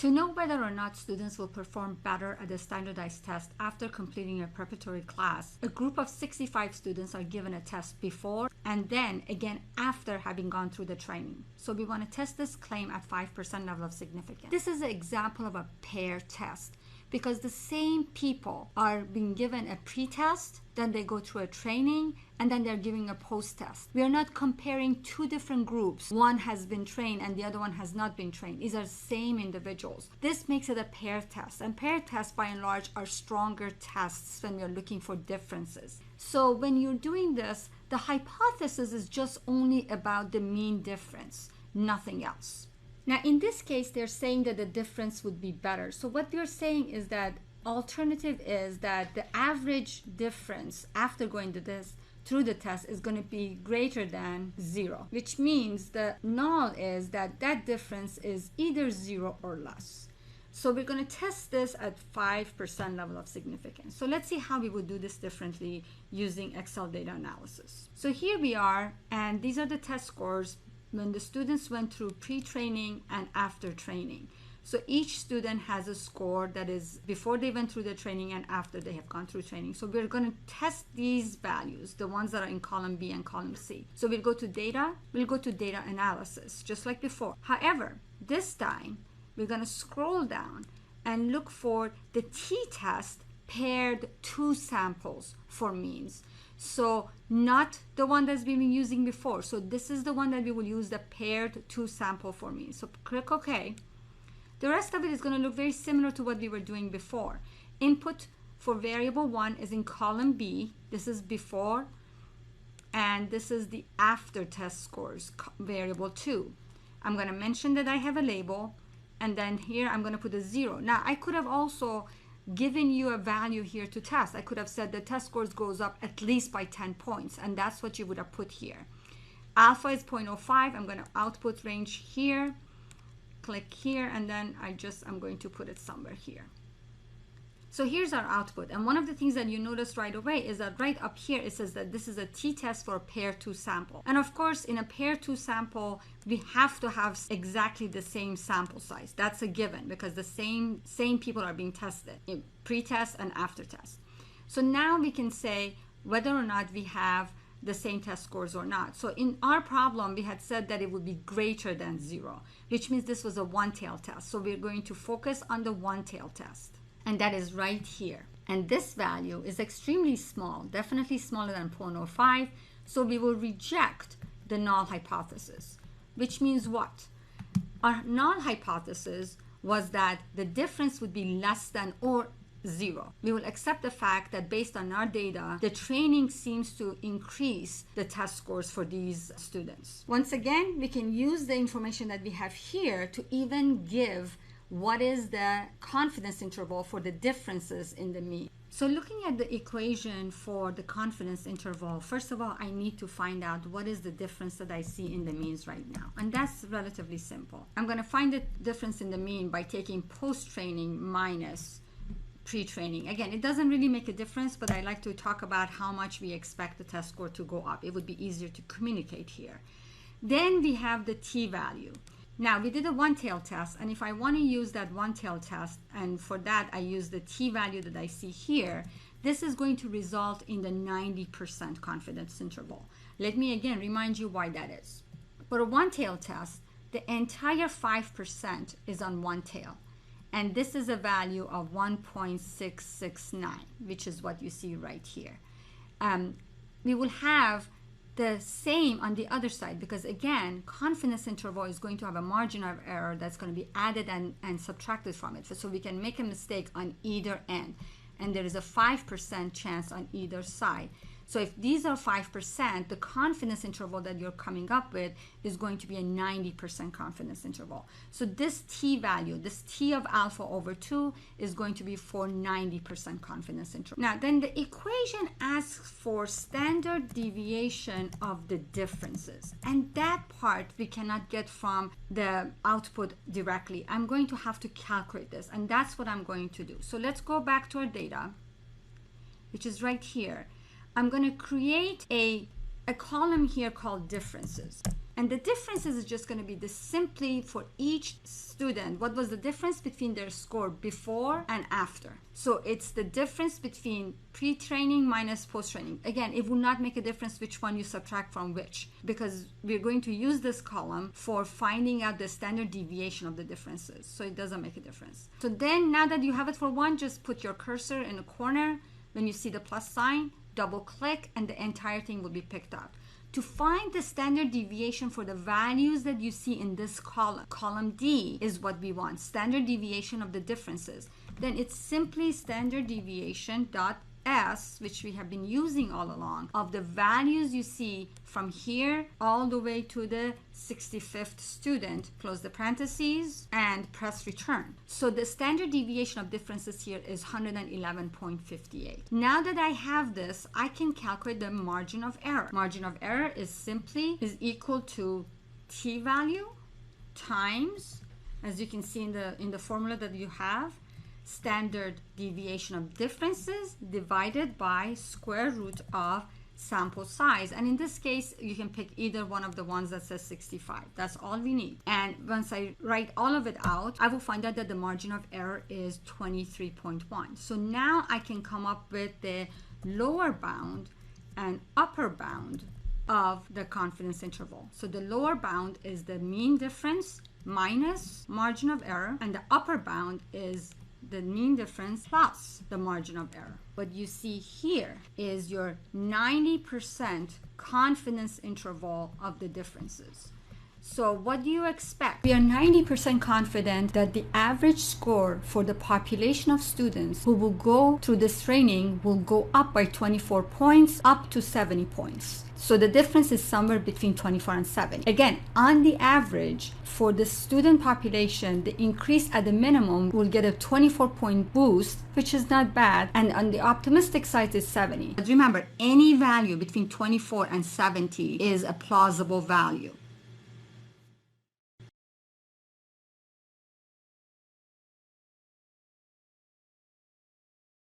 To know whether or not students will perform better at the standardized test after completing a preparatory class, a group of 65 students are given a test before and then again after having gone through the training. So we want to test this claim at 5% level of significance. This is an example of a pair test because the same people are being given a pre-test, then they go through a training, and then they're giving a post-test. We are not comparing two different groups. One has been trained and the other one has not been trained. These are same individuals. This makes it a pair test. And pair tests, by and large, are stronger tests when we are looking for differences. So when you're doing this, the hypothesis is just only about the mean difference, nothing else. Now, in this case, they're saying that the difference would be better. So what they're saying is that alternative is that the average difference after going through the test is going to be greater than 0, which means the null is that that difference is either 0 or less. So we're going to test this at 5% level of significance. So let's see how we would do this differently using Excel data analysis. So here we are, and these are the test scores when the students went through pre-training and after training. So each student has a score that is before they went through the training and after they have gone through training. So we're going to test these values, the ones that are in column B and column C. So we'll go to data, we'll go to data analysis, just like before. However, this time, we're going to scroll down and look for the t-test paired 2 samples for means. So not the one that's been using before. So this is the one that we will use, the paired 2 sample for means. So click OK. The rest of it is going to look very similar to what we were doing before. Input for variable 1 is in column B. This is before, and this is the after test scores, variable 2. I'm going to mention that I have a label, and then here I'm going to put a 0. Now, I could have also given you a value here to test. I could have said the test scores goes up at least by 10 points, and that's what you would have put here. Alpha is 0.05. I'm going to output range here. Click here, and then I'm going to put it somewhere here. So here's our output, and one of the things that you notice right away is that right up here it says that this is a t-test for a pair 2 sample. And of course, in a pair 2 sample, we have to have exactly the same sample size. That's a given because the same people are being tested in pre-test and after test. So now we can say whether or not we have the same test scores or not. So in our problem, we had said that it would be greater than 0, which means this was a one-tail test. So we're going to focus on the one-tail test. And that is right here. And this value is extremely small, definitely smaller than 0.05. So we will reject the null hypothesis, which means what? Our null hypothesis was that the difference would be less than or 0. We will accept the fact that based on our data, the training seems to increase the test scores for these students. Once again, we can use the information that we have here to even give what is the confidence interval for the differences in the mean. So looking at the equation for the confidence interval, first of all, I need to find out what is the difference that I see in the means right now. And that's relatively simple. I'm going to find the difference in the mean by taking post-training minus pre-training. Again, it doesn't really make a difference, but I like to talk about how much we expect the test score to go up. It would be easier to communicate here. Then we have the t-value. Now, we did a one-tail test, and if I want to use that one-tail test, and for that I use the t-value that I see here, this is going to result in the 90% confidence interval. Let me again remind you why that is. For a one-tail test, the entire 5% is on one tail, and this is a value of 1.669, which is what you see right here. We will have the same on the other side because again, confidence interval is going to have a margin of error that's going to be added and subtracted from it. So we can make a mistake on either end, and there is a 5% chance on either side. So if these are 5%, the confidence interval that you're coming up with is going to be a 90% confidence interval. So this t-value, this t of alpha over 2 is going to be for 90% confidence interval. Now, then the equation asks for standard deviation of the differences. And that part we cannot get from the output directly. I'm going to have to calculate this, and that's what I'm going to do. So let's go back to our data, which is right here. I'm going to create a column here called differences. And the differences is just going to be this simply for each student. What was the difference between their score before and after? So it's the difference between pre-training minus post-training. Again, it will not make a difference which one you subtract from which, because we're going to use this column for finding out the standard deviation of the differences. So it doesn't make a difference. So then now that you have it for one, just put your cursor in the corner. When you see the plus sign, double click and the entire thing will be picked up. To find the standard deviation for the values that you see in this column, column D is what we want, standard deviation of the differences. Then it's simply standard deviation dot S, which we have been using all along, of the values you see from here all the way to the 65th student, close the parentheses and press return. So the standard deviation of differences here is 111.58. Now that I have this, I can calculate the margin of error. Margin of error is equal to t-value times, as you can see in the formula that you have, standard deviation of differences divided by square root of sample size. And in this case, you can pick either one of the ones that says 65. That's all we need. And once I write all of it out, I will find out that the margin of error is 23.1. So now I can come up with the lower bound and upper bound of the confidence interval. So the lower bound is the mean difference minus margin of error, and the upper bound is the mean difference plus the margin of error. What you see here is your 90% confidence interval of the differences. So what do you expect? We are 90% confident that the average score for the population of students who will go through this training will go up by 24 points up to 70 points. So the difference is somewhere between 24 and 70. Again, on the average, for the student population, the increase at the minimum will get a 24-point boost, which is not bad. And on the optimistic side is 70. But remember, any value between 24 and 70 is a plausible value.